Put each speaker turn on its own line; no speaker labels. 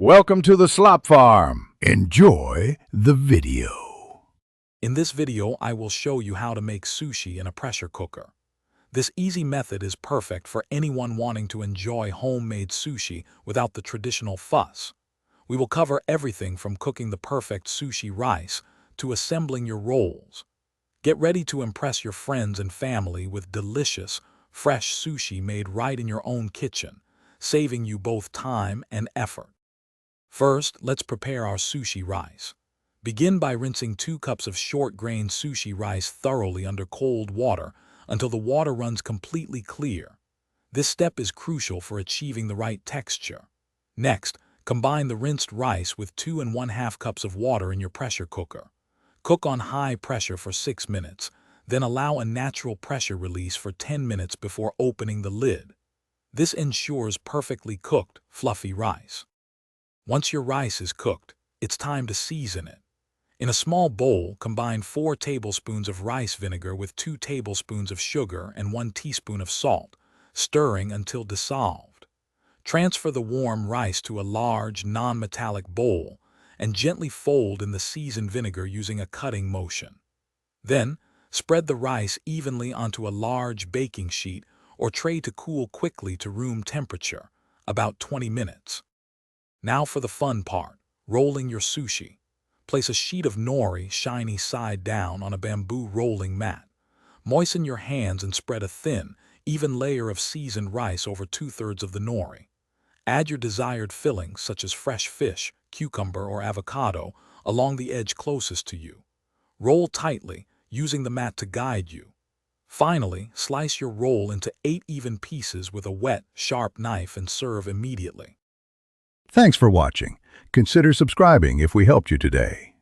Welcome to the Slop Farm. Enjoy the video.
In this video, I will show you how to make sushi in a pressure cooker. This easy method is perfect for anyone wanting to enjoy homemade sushi without the traditional fuss. We will cover everything from cooking the perfect sushi rice to assembling your rolls. Get ready to impress your friends and family with delicious, fresh sushi made right in your own kitchen, saving you both time and effort. First, let's prepare our sushi rice. Begin by rinsing 2 cups of short-grain sushi rice thoroughly under cold water until the water runs completely clear. This step is crucial for achieving the right texture. Next, combine the rinsed rice with 2 1/2 cups of water in your pressure cooker. Cook on high pressure for 6 minutes, then allow a natural pressure release for 10 minutes before opening the lid. This ensures perfectly cooked, fluffy rice. Once your rice is cooked, it's time to season it. In a small bowl, combine 4 tablespoons of rice vinegar with 2 tablespoons of sugar and 1 teaspoon of salt, stirring until dissolved. Transfer the warm rice to a large, non-metallic bowl and gently fold in the seasoned vinegar using a cutting motion. Then, spread the rice evenly onto a large baking sheet or tray to cool quickly to room temperature, about 20 minutes. Now for the fun part, rolling your sushi. Place a sheet of nori shiny side down on a bamboo rolling mat. Moisten your hands and spread a thin, even layer of seasoned rice over 2/3 of the nori. Add your desired fillings such as fresh fish, cucumber, or avocado along the edge closest to you. Roll tightly, using the mat to guide you. Finally, slice your roll into 8 even pieces with a wet, sharp knife and serve immediately.
Thanks for watching. Consider subscribing if we helped you today.